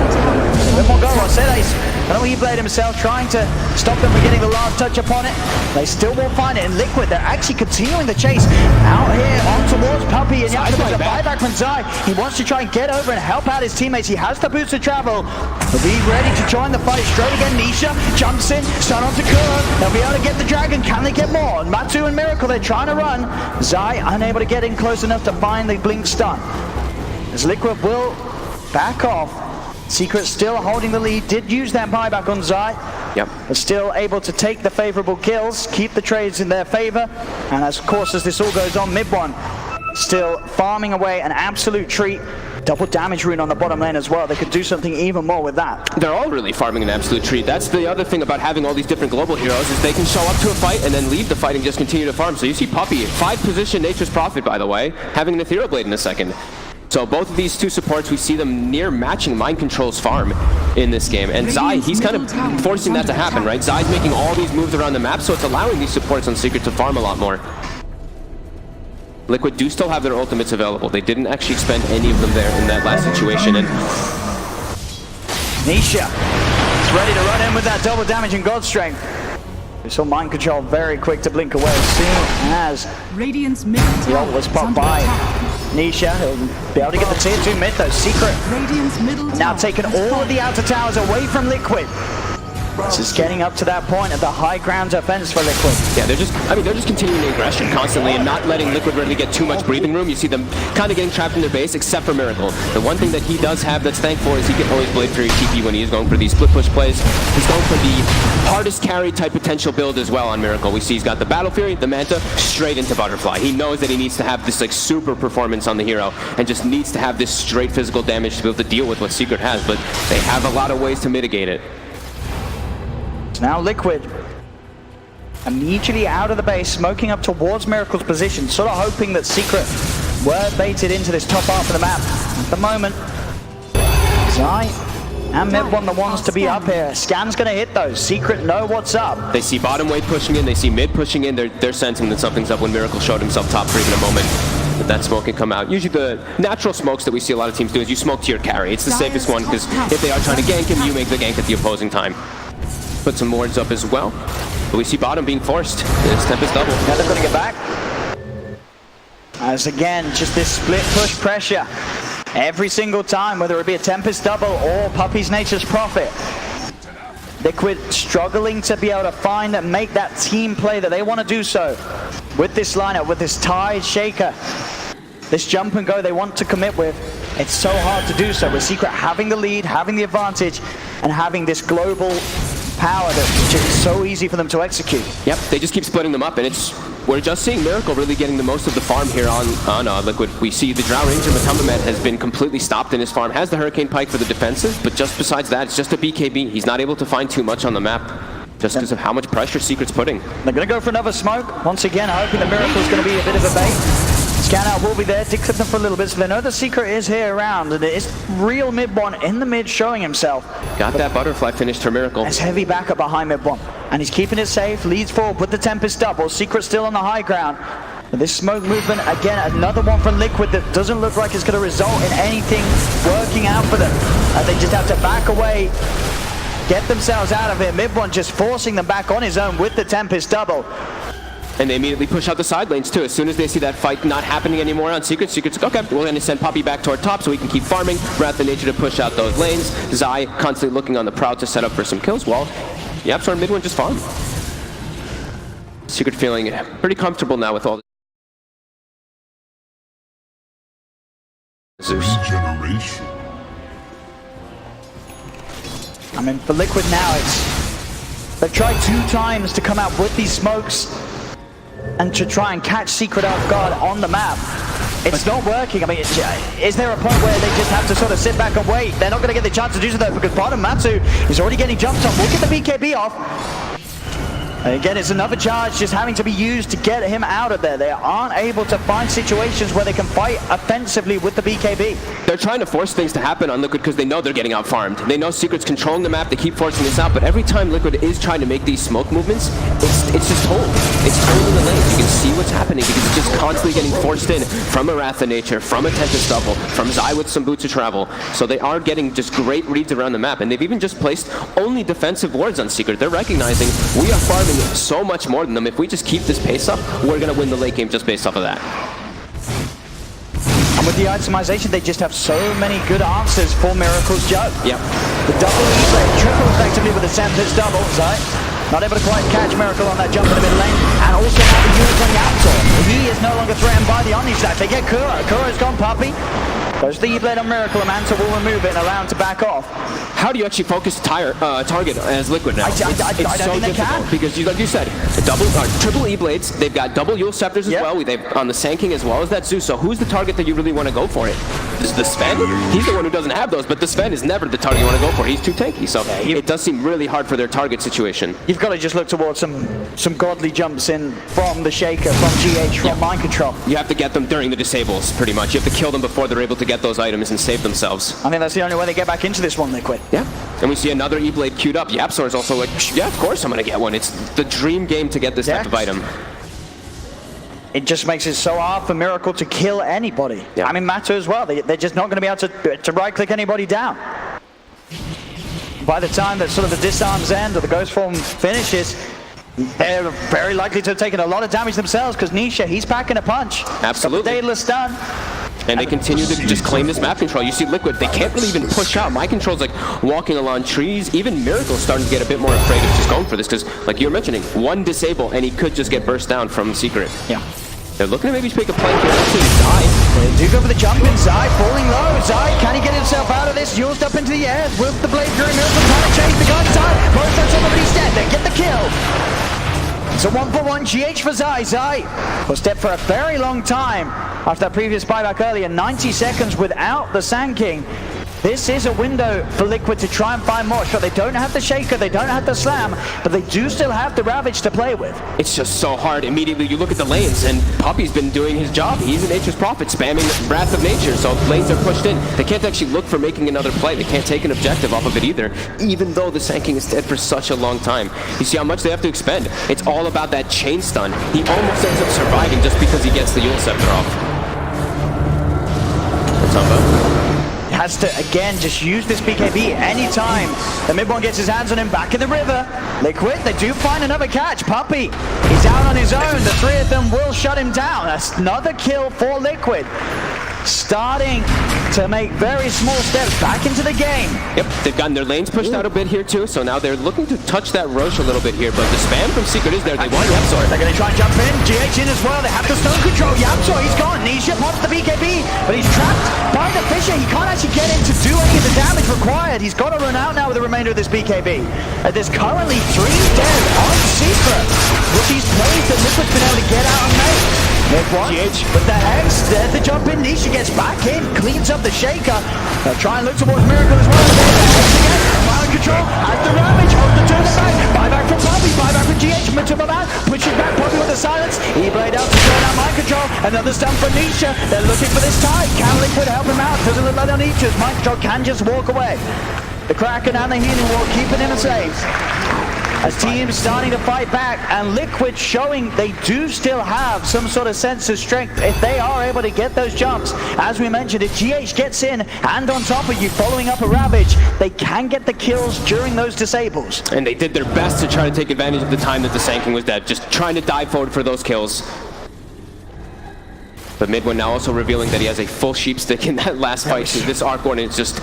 One more go. I said I know he played himself, trying to stop them from getting the last touch upon it. They still won't find it in Liquid. They're actually continuing the chase out here on towards Puppey, and Yapsor with a buyback from Zai. He wants to try and get over and help out his teammates. He has the boots to travel. He'll be ready to join the fight straight again. Nisha jumps in, stun onto Kura. They'll be able to get the dragon. Can they get more? Matsu and Miracle, they're trying to run. Zai unable to get in close enough to find the blink stun. As Liquid will back off. Secret still holding the lead, did use that buyback on Zai. Yep. But still able to take the favorable kills, keep the trades in their favor. And of course, as this all goes on, MidOne still farming away, an absolute treat. Double damage rune on the bottom lane as well. They could do something even more with that. They're all really farming an absolute treat. That's the other thing about having all these different global heroes, is they can show up to a fight and then leave the fight and just continue to farm. So you see Puppey, 5 position Nature's Prophet, by the way, having an Ethereal Blade in a second. So both of these two supports, we see them near matching Mind Control's farm in this game. And Zai, he's kind of forcing that to happen, right? Zai's making all these moves around the map, so it's allowing these supports on Secret to farm a lot more. Liquid do still have their ultimates available. They didn't actually expend any of them there in that last situation. And Nisha is ready to run in with that double damage and God Strength. We saw Mind Control very quick to blink away as soon as Radiant's middle the ult was popped by Nisha. He'll be able to get the tier 2 mid though. Secret Radiant's middle now taking all of the outer towers away from Liquid. This is getting up to that point of the high ground offense for Liquid. yeah, they're just continuing the aggression constantly and not letting Liquid really get too much breathing room. You see them kind of getting trapped in their base, except for Miracle. The one thing that he does have that's thankful is he can always Blade Fury TP when he is going for these split push plays. He's going for the hardest carry type potential build as well on Miracle. We see he's got the Battle Fury, the Manta, straight into Butterfly. He knows that he needs to have this like super performance on the hero and just needs to have this straight physical damage to be able to deal with what Secret has, but they have a lot of ways to mitigate it. Now Liquid immediately out of the base, smoking up towards Miracle's position, sort of hoping that Secret were baited into this top half of the map. At the moment, Zai and MidOne the ones to be up here. Scan's gonna hit those. Secret know what's up. They see bottom wave pushing in, they see mid pushing in, they're sensing that something's up when Miracle showed himself top for even a moment. But that smoke can come out. Usually the natural smokes that we see a lot of teams do is you smoke to your carry. It's the safest one because if they are trying to gank him, you make the gank at the opposing time. Put some wards up as well. But we see bottom being forced. It's Tempest double. Now they're gonna get back. As again, just this split push pressure. Every single time, whether it be a Tempest double or Puppey's Nature's Prophet. Liquid struggling to be able to find and make that team play that they want to do so. With this lineup, with this Tide Shaker. This jump and go they want to commit with. It's so hard to do so with Secret having the lead, having the advantage, and having this global power that's just so easy for them to execute. Yep, they just keep splitting them up, and it's we're just seeing Miracle really getting the most of the farm here on Liquid. We see the Drow Ranger Matumbamed has been completely stopped in his farm, has the Hurricane Pike for the defensive, but just besides that, it's just a BKB. He's not able to find too much on the map, just because of how much pressure Secret's putting. They're going to go for another smoke. Once again, hoping the Miracle's going to be a bit of a bait. Scan out will be there to clip them for a little bit, so they know the Secret is here around, and it is real MidOne in the mid showing himself. Got that butterfly finished for Miracle. There's heavy backup behind MidOne, and he's keeping it safe, leads forward with the Tempest double. Secret still on the high ground. But this smoke movement, again, another one from Liquid that doesn't look like it's going to result in anything working out for them. They just have to back away, get themselves out of it. MidOne just forcing them back on his own with the Tempest double. And they immediately push out the side lanes too. As soon as they see that fight not happening anymore on Secret, Secret's like, okay, we're going to send Poppy back toward top so we can keep farming. Wrath of Nature to push out those lanes. Zai constantly looking on the prowl to set up for some kills. Well, YapzOr and MidOne just farm. Secret feeling pretty comfortable now with all Zeus. I mean, for Liquid now, they've tried 2 times to come out with these smokes and to try and catch Secret off guard on the map. It's not working. I mean, is there a point where they just have to sort of sit back and wait? They're not going to get the chance to do so though, because bottom Matsu is already getting jumped on. We'll get the BKB off. And again, it's another charge just having to be used to get him out of there. They aren't able to find situations where they can fight offensively with the BKB. They're trying to force things to happen on Liquid because they know they're getting out farmed. They know Secret's controlling the map. They keep forcing this out, but every time Liquid is trying to make these smoke movements, it's just told. It's told in the lanes. You can see what's happening because it's just constantly getting forced in from a Wrath of Nature, from a Tempest double, from Zai with some boots of travel. So they are getting just great reads around the map, and they've even just placed only defensive wards on Secret. They're recognizing we are farming so much more than them. If we just keep this pace up, we're going to win the late game just based off of that. And with the itemization, they just have so many good answers for Miracle's Jug. Yep. The double E-Blade, triple effectively with the Tempest double. Zai not able to quite catch Miracle on that jump in the mid lane. And also now the units on YapzOr. He is no longer threatened by the Omni Stack. They get Kuro. Kuro's gone Puppy. Goes the E-Blade on Miracle, and Manta will remove it and allow him to back off. How do you actually focus target as Liquid now? It's so difficult because, like you said, triple E-Blades. They've got double Yule Scepters as well. They've on the Sand King as well as that Zeus. So who's the target that you really want to go for? It is the Sven. He's the one who doesn't have those, but the Sven is never the target you want to go for. He's too tanky. So it does seem really hard for their target situation. You've got to just look towards some godly jumps in from the Shaker, from GH, from Mind Control. You have to get them during the disables, pretty much. You have to kill them before they're able to get those items and save themselves. I think that's the only way they get back into this one, Liquid. Yeah. And we see another E-Blade queued up. YapzOr is also like, yeah, of course I'm going to get one. It's the dream game to get this type of item. It just makes it so hard for Miracle to kill anybody. Yeah. I mean, Mata as well. They're just not going to be able to right-click anybody down. By the time that sort of the disarms end or the Ghost Form finishes, they're very likely to have taken a lot of damage themselves because Nisha, he's packing a punch. Absolutely. Daedalus stun. And they continue to just claim this map control. You see Liquid, they can't really even push out. My control's like walking along trees. Even Miracle's starting to get a bit more afraid of just going for this because, like you were mentioning, one disable and he could just get burst down from Secret. Yeah. They're looking to maybe pick a plank here. Zai. They do go for the jump in. Zai falling low. Zai, can he get himself out of this? Yuled up into the air with the blade during Miracle trying to chase the gun. Zai, both touch him, but he's dead. They get the kill. It's a 1-for-1 GH for Zai. Zai was dead for a very long time after that previous buyback earlier. 90 seconds without the Sand King. This is a window for Liquid to try and find more. Sure, they don't have the Shaker, they don't have the Slam, but they do still have the Ravage to play with. It's just so hard. Immediately you look at the lanes, and Puppy's been doing his job. He's a Nature's Prophet, spamming Wrath of Nature, so lanes are pushed in. They can't actually look for making another play. They can't take an objective off of it either, even though the Sand King is dead for such a long time. You see how much they have to expend. It's all about that chain stun. He almost ends up surviving just because he gets the Yule Scepter off. What's up, bud? Has to, again, just use this BKB anytime the MidOne gets his hands on him back in the river. Liquid, they do find another catch. Puppy, he's out on his own. The three of them will shut him down. That's another kill for Liquid. Starting to make very small steps back into the game. Yep, they've gotten their lanes pushed out a bit here too, so now they're looking to touch that Roche a little bit here, but the spam from Secret is there. They want YapzOr. They're going to try and jump in. GH in as well. They have the stone control. YapzOr, he's gone. Nisha pops the BKB, but he's trapped by the Fisher. He can't actually get in to do any of the damage required. He's got to run out now with the remainder of this BKB. There's currently 3 dead on Secret. With these plays that Liquid's been able to get out and make. GH with the Hex, there's the jump in. Nisha gets back in, cleans up the Shaker. They'll try and look towards Miracle as well. Mind control, has the Ravage, holds the turn back. Buyback from Poppy, buyback from GH, Mitchum out, pushes back Poppy with the silence. E-Blade out to turn out mind control. Another stun for Nisha. They're looking for this tie. Can Liquid help him out? Doesn't look like on Nisha's. Mind control can just walk away. The Kraken and the healing wall keeping him safe. As teams starting to fight back, and Liquid showing they do still have some sort of sense of strength if they are able to get those jumps. As we mentioned, if GH gets in and on top of you following up a Ravage, they can get the kills during those disables. And they did their best to try to take advantage of the time that the Sanking was dead, just trying to dive forward for those kills. But MidOne now also revealing that he has a full sheep stick in that last fight. So this Arc Warden is just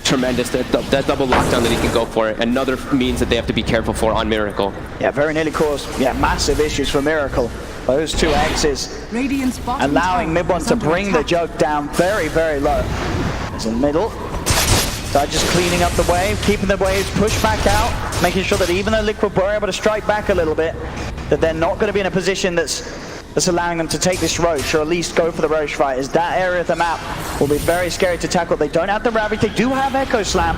tremendous. That double lockdown that he can go for, another means that they have to be careful for on Miracle. Yeah, very nearly caused massive issues for Miracle. Those 2 X's allowing MidOne to bring the Jug down very, very low. It's in the middle. So just cleaning up the wave, keeping the waves pushed back out, making sure that even though Liquid were able to strike back a little bit, that they're not going to be in a position that's allowing them to take this Roche, or at least go for the Roche fight, as that area of the map will be very scary to tackle. They don't have the Ravage, they do have Echo Slam,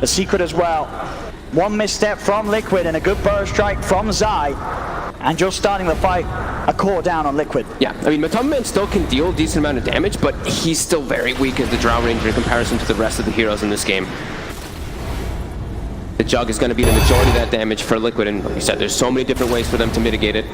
the Secret as well. One misstep from Liquid and a good burrow strike from Zai, and you're starting the fight a core down on Liquid. Yeah, I mean, Matama still can deal a decent amount of damage, but he's still very weak as the Drow Ranger in comparison to the rest of the heroes in this game. The Jug is going to be the majority of that damage for Liquid, and like you said, there's so many different ways for them to mitigate it.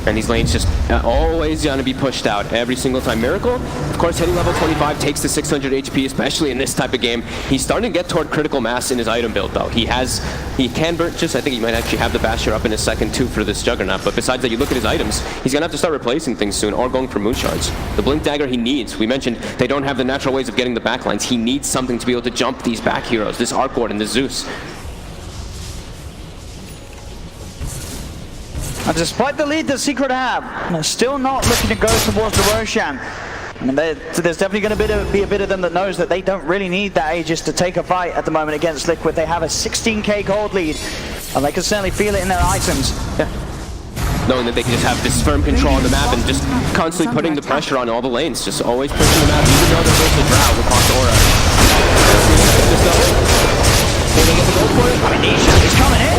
And these lanes just always going to be pushed out every single time. Miracle, of course, hitting level 25 takes the 600 HP, especially in this type of game. He's starting to get toward critical mass in his item build, though. He can burn just, I think he might actually have the Basher up in a second, too, for this Juggernaut. But besides that, you look at his items, he's going to have to start replacing things soon, or going for Moon Shards. The Blink Dagger he needs. We mentioned they don't have the natural ways of getting the backlines. He needs something to be able to jump these back heroes, this Arc Warden, this Zeus. And despite the lead that Secret have, they're still not looking to go towards the Roshan. I mean, there's definitely going to be a bit of them that knows that they don't really need that Aegis to take a fight at the moment against Liquid. They have a 16k gold lead, and they can certainly feel it in their items. Yeah. Knowing that they can just have this firm control on the map and just constantly putting the pressure on all the lanes, just always pushing the map, even though there's also Drow across the aura. Can they get the gold for it? I mean, Nisha is coming in.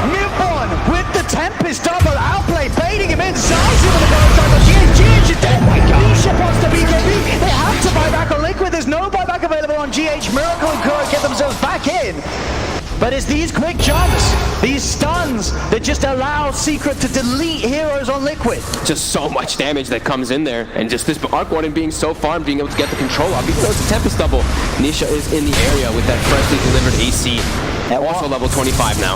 MidOne with the Tempest double outplay, baiting him in, Zai's in with the gold triangle. GH is dead. Nisha wants to BKB. They have to buy back on Liquid. There's no buyback available on GH. Miracle and Kuro get themselves back in. But it's these quick jumps, these stuns, that just allow Secret to delete heroes on Liquid. Just so much damage that comes in there, and just this Arc Warden being so farmed, being able to get the control off, even though it's a Tempest double. Nisha is in the area with that freshly delivered AC, also level 25 now.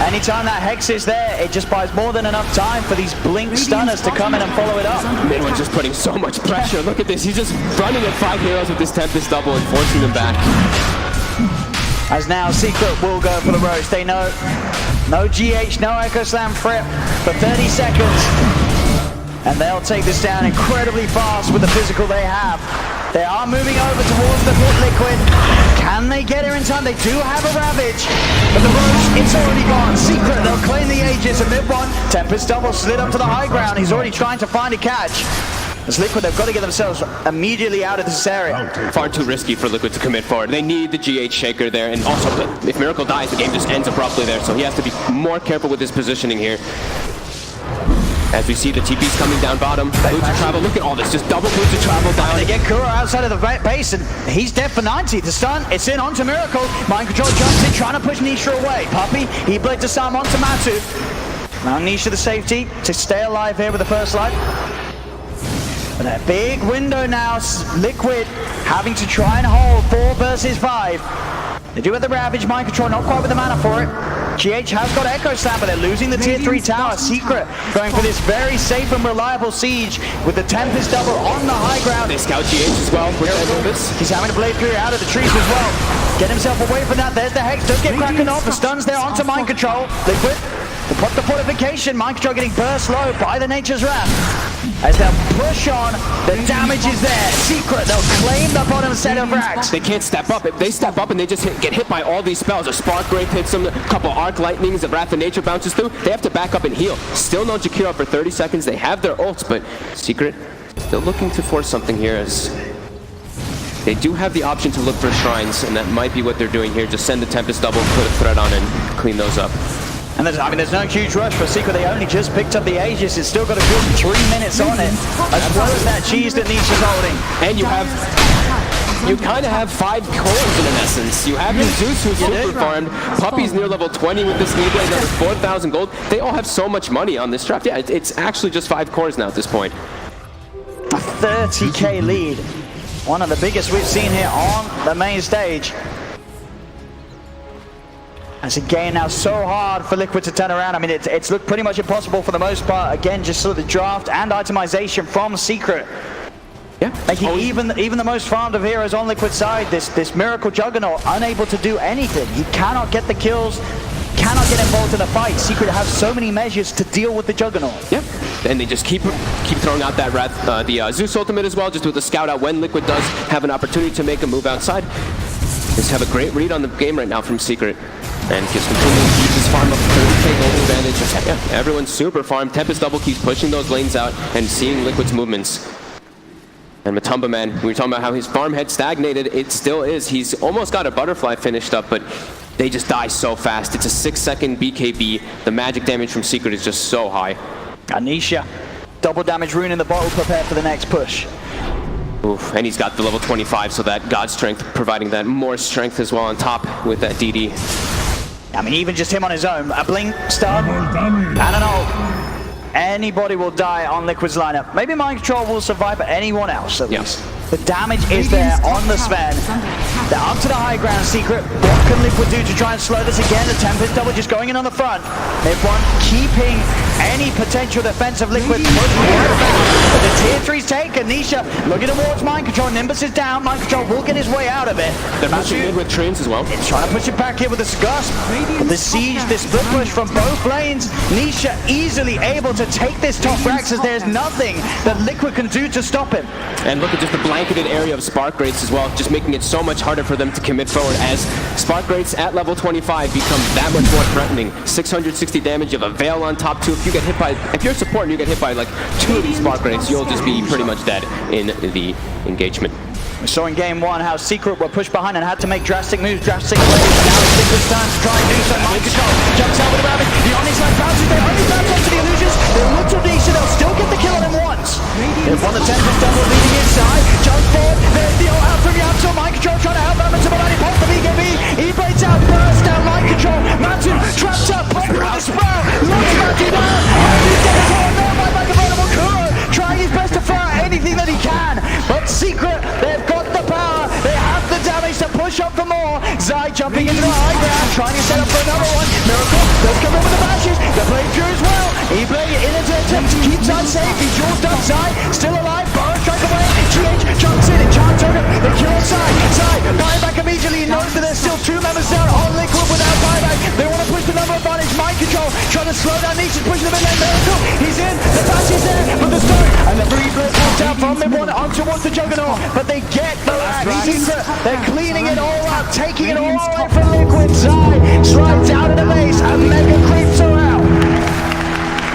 Anytime that Hex is there, it just buys more than enough time for these Blink stunners to come in and follow it up. MidOne just putting so much pressure. Look at this, he's just running at 5 heroes with this Tempest double and forcing them back. As now Secret will go for the Roche. They know no GH, no Echo Slam Frip for 30 seconds. And they'll take this down incredibly fast with the physical they have. They are moving over towards the Liquid. Can they get here in time? They do have a Ravage. But the Roche, it's already gone. Secret, they'll claim the Aegis. And MidOne, Tempest double slid up to the high ground. He's already trying to find a catch. As Liquid, they've got to get themselves immediately out of this area. Far too risky for Liquid to commit forward. They need the GH Shaker there, and also if Miracle dies, the game just ends abruptly there, so he has to be more careful with his positioning here. As we see the TP's coming down bottom, boots of travel, look at all this, just double boots of travel down. They get Kuro outside of the base, and he's dead for 90. The stun, it's in onto Miracle. Mind Control jumps in, trying to push Nisha away. Puppy, he played to Sam onto Matu. Now Nisha the safety to stay alive here with the first life. But a big window now, Liquid having to try and hold 4 versus 5. They do have the Ravage, Mind Control, not quite with the mana for it. GH has got Echo Slam, but they're losing the tier 3 tower. Secret going for this very safe and reliable siege with the Tempest double on the high ground. They scout GH as well. He's having to blade through out of the trees as well. Get himself away from that. There's the Hex. Does get Kraken off. The stuns there onto Mind Control. Liquid. They put the fortification. Mind Control getting burst low by the Nature's Wrath. As they'll push on, the damage is there. Secret, they'll claim the bottom set of racks. They can't step up. If they step up and they just get hit by all these spells, a Spark Wraith hits them, a couple Arc Lightnings, a Wrath of Nature bounces through, they have to back up and heal. Still no Jakiro for 30 seconds. They have their ults, but Secret still looking to force something here as they do have the option to look for shrines, and that might be what they're doing here. Just send the Tempest double, put a threat on, and clean those up. And there's no huge rush for Secret. They only just picked up the Aegis. It's still got a good 3 minutes on it, as well as that cheese that Nisha's holding. And you kind of have 5 cores in essence. You have your Zeus who's super farmed. Puppy's near level 20 with this Keyblade, another 4,000 gold. They all have so much money on this draft. Yeah, it's actually just 5 cores now at this point. A 30k lead. One of the biggest we've seen here on the main stage. It's again now so hard for Liquid to turn around. I mean, it's looked pretty much impossible for the most part. Again, just sort of the draft and itemization from Secret. Yeah. Making even the most farmed of heroes on Liquid's side, this Miracle Juggernaut, unable to do anything. He cannot get the kills, cannot get involved in the fight. Secret has so many measures to deal with the Juggernaut. Yep. And they just keep throwing out that Wrath, the Zeus ultimate as well, just with the scout out when Liquid does have an opportunity to make a move outside. Just have a great read on the game right now from Secret. And just continuing to keep his farm up 30k gold advantage. Just, yeah, everyone's super farmed. Tempest double keeps pushing those lanes out and seeing Liquid's movements. And Matumba, man, we were talking about how his farm had stagnated. It still is. He's almost got a butterfly finished up, but they just die so fast. It's a 6-second BKB. The magic damage from Secret is just so high. Anisha, double damage rune in the bottle, prepared for the next push. Oof, and he's got the level 25, so that God Strength providing that more strength as well on top with that DD. I mean, even just him on his own, a blink, stun, and an ult. Anybody will die on Liquid's lineup. Maybe Mind Control will survive, but anyone else at least. The damage is there on the Sven. They're up to the high ground. Secret. What can Liquid do to try and slow this again? The Tempest double just going in on the front. MidOne keeping any potential defense of Liquid. But the tier 3's taken. Nisha looking towards Mind Control. Nimbus is down. Mind Control will get his way out of it. They're pushing in with Trains as well. It's trying to push it back here with the Gust. The siege, this split push from both lanes. Nisha easily able to take this top racks as there's nothing that Liquid can do to stop him. And look at just the blanketed area of Spark Wraiths as well, just making it so much harder for them to commit forward as Spark Wraiths at level 25 become that much more threatening. 660 damage, you have a Veil on top too. If you're a support and you get hit by like 2 of these Spark Wraiths, you'll just be pretty much dead in the engagement. We saw in game 1 how Secret were pushed behind and had to make drastic moves, drastic plays. Now it's Secret's time to try and do some Mind Control. Jumps out with the rabbit. The Omni's like bounces. They only bounce onto the illusions. They'll look to Nisha. They'll still get the kill on him once. They've won the Tempest double leading inside. Jumps forward. There's the ult out from Yamso. Mind Control trying to help out. Somebody pulls the BKB. He breaks out. Burst down Mind Control. Matu trapped up. Poppy with the spell. Looks Matu down. Matu's getting torn down by Microphone. Kuro trying his best to throw out anything that he can. But Secret, they've got the power. They have the damage to push up for more. Zai jumping into the high ground, trying to set up for another one. Miracle does come in with the bashes. They're playing through as well. E-Play in an attempt to keep Zai safe. He draws down Zai, still alive. Burrow strike away. GH jumps in and charms over. They kill Zai. Zai buyback immediately. He knows that there's still 2 members down on Liquid without buyback. They want to push the number advantage. Mind Control trying to slow down Nisha, pushing them in there. Miracle, he's in. The bash is there for the start. And the replay popped out from MidOne on towards the Juggernaut. But they get the lag. Secret, they're cleaning it all up, taking it all away from Liquid. Zai slides out of the base and Mega creeps her out.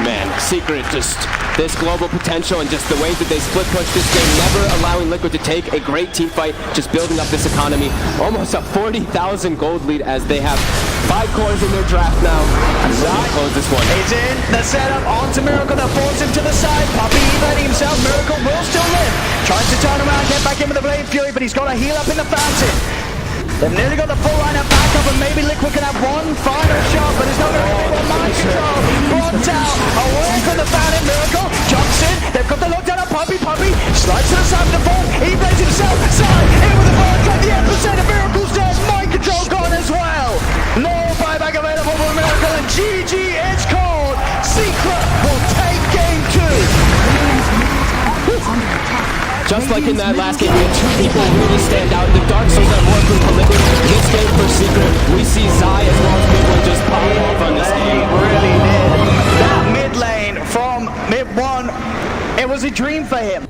Man, Secret just this global potential and just the way that they split push this game, never allowing Liquid to take a great team fight, just building up this economy. Almost a 40,000 gold lead as they have 5 cores in their draft now. And Zai close this one. He's in the setup onto Miracle. They'll force him to the side. Puppy evading himself. Miracle will still live. Tries to turn around, get back in with the Blade Fury, but he's got to heal up in the fountain. They've nearly got the full lineup back up, and maybe Liquid can have one final shot, but it's not going to be one. Mind Control brought out away from the fountain. Miracle jumps in. They've got the lockdown on Puppy. Puppy slides to the side of the ball. He plays himself. Zai in with the ball. Got the epicenter. Miracle's dead. Mind Control gone as well. No buyback available for Miracle, and GG is called. Secret will take game 2. Just like in that last game, we had 2 people really stand out. The Dark Souls that worked with Liquid. This game for Secret, we see Zai as well as MidOne just pop off on this game. Really did. That mid lane from MidOne, it was a dream for him.